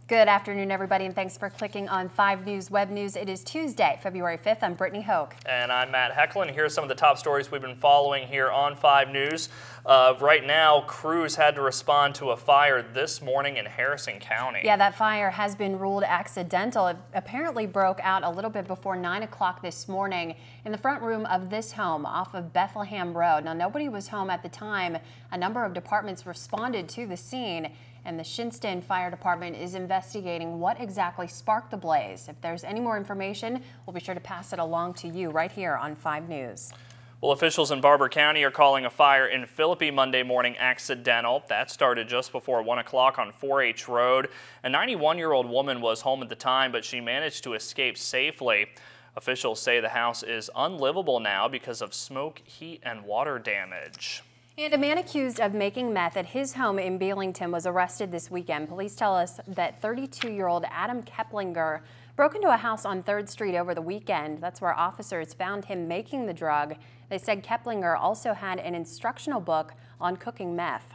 Good afternoon, everybody, and thanks for clicking on 5 News Web News. It is Tuesday, February 5th. I'm Brittany Hoke. And I'm Matt Hecklin. Here are some of the top stories we've been following here on 5 News. Right now, crews had to respond to a fire this morning in Harrison County. Yeah, that fire has been ruled accidental. It apparently broke out a little bit before 9 o'clock this morning in the front room of this home off of Bethlehem Road. Now, nobody was home at the time. A number of departments responded to the scene, and the Shinston Fire Department is investigating what exactly sparked the blaze. If there's any more information, we'll be sure to pass it along to you right here on 5 News. Well, officials in Barber County are calling a fire in Philippi Monday morning accidental. That started just before 1 o'clock on 4H Road. A 91-year-old woman was home at the time, but she managed to escape safely. Officials say the house is unlivable now because of smoke, heat, and water damage. And a man accused of making meth at his home in Belington was arrested this weekend. Police tell us that 32-year-old Adam Keplinger broke into a house on 3rd Street over the weekend. That's where officers found him making the drug. They said Keplinger also had an instructional book on cooking meth.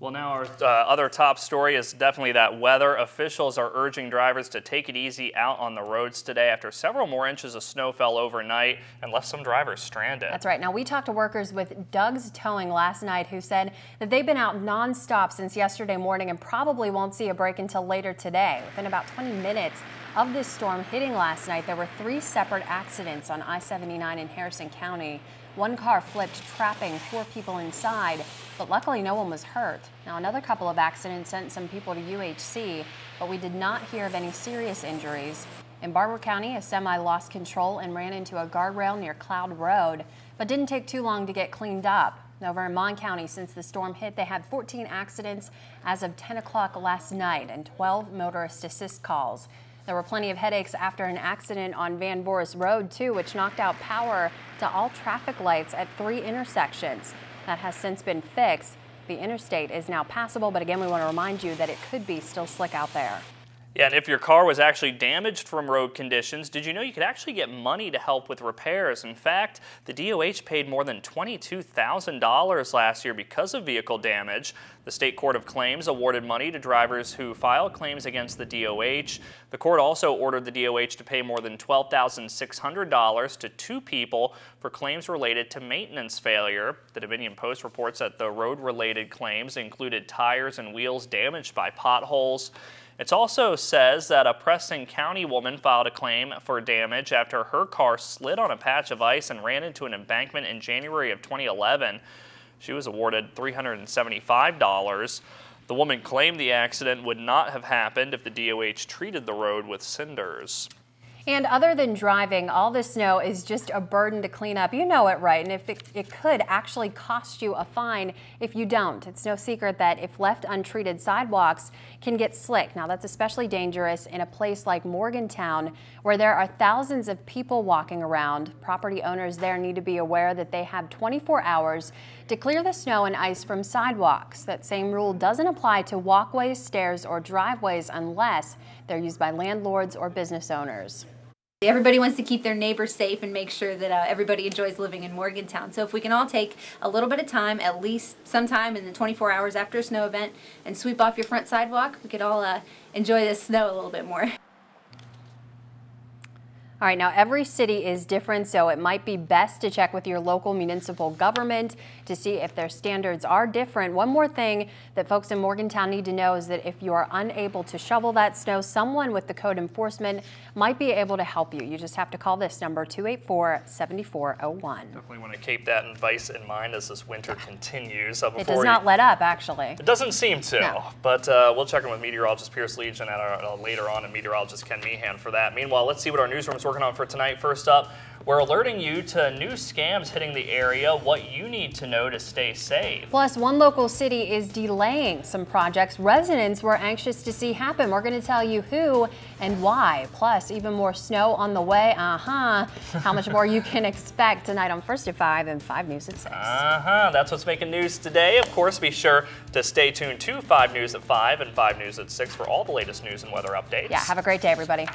Well, now our other top story is definitely that weather. Officials are urging drivers to take it easy out on the roads today after several more inches of snow fell overnight and left some drivers stranded. That's right. Now, we talked to workers with Doug's Towing last night who said that they've been out nonstop since yesterday morning and probably won't see a break until later today. Within about 20 minutes of this storm hitting last night, there were 3 separate accidents on I-79 in Harrison County. One car flipped, trapping 4 people inside, but luckily no one was hurt. Now, another couple of accidents sent some people to UHC, but we did not hear of any serious injuries. In Barber County, a semi lost control and ran into a guardrail near Cloud Road, but didn't take too long to get cleaned up. Over in Mon County, since the storm hit, they had 14 accidents as of 10 o'clock last night and 12 motorist assist calls. There were plenty of headaches after an accident on Van Voorhis Road, too, which knocked out power to all traffic lights at 3 intersections. That has since been fixed. The interstate is now passable, but again, we want to remind you that it could be still slick out there. Yeah, and if your car was actually damaged from road conditions, did you know you could actually get money to help with repairs? In fact, the DOH paid more than $22,000 last year because of vehicle damage. The State Court of Claims awarded money to drivers who filed claims against the DOH. The court also ordered the DOH to pay more than $12,600 to 2 people for claims related to maintenance failure. The Dominion Post reports that the road-related claims included tires and wheels damaged by potholes. It also says that a Preston County woman filed a claim for damage after her car slid on a patch of ice and ran into an embankment in January of 2011. She was awarded $375. The woman claimed the accident would not have happened if the DOH treated the road with cinders. And other than driving, all the snow is just a burden to clean up. You know it, right? And if it could actually cost you a fine if you don't. It's no secret that if left untreated, sidewalks can get slick. Now, that's especially dangerous in a place like Morgantown, where there are thousands of people walking around. Property owners there need to be aware that they have 24 hours to clear the snow and ice from sidewalks. That same rule doesn't apply to walkways, stairs, or driveways unless they're used by landlords or business owners. Everybody wants to keep their neighbors safe and make sure that everybody enjoys living in Morgantown. So if we can all take a little bit of time, at least sometime in the 24 hours after a snow event, and sweep off your front sidewalk, we could all enjoy the snow a little bit more. All right, now every city is different, so it might be best to check with your local municipal government to see if their standards are different. One more thing that folks in Morgantown need to know is that if you are unable to shovel that snow, someone with the code enforcement might be able to help you. You just have to call this number, 284-7401. Definitely want to keep that advice in mind as this winter continues. It does not let up, actually. It doesn't seem to, no. But we'll check in with meteorologist Pierce Legion at later on and meteorologist Ken Meehan for that. Meanwhile, let's see what our newsroom's working on for tonight. First up, we're alerting you to new scams hitting the area, what you need to know to stay safe. Plus, one local city is delaying some projects residents were anxious to see happen. We're going to tell you who and why. Plus, even more snow on the way. How much more you can expect tonight on First at 5 and 5 News at 6. That's what's making news today. Of course, be sure to stay tuned to 5 News at 5 and 5 News at 6 for all the latest news and weather updates. Yeah, have a great day, everybody.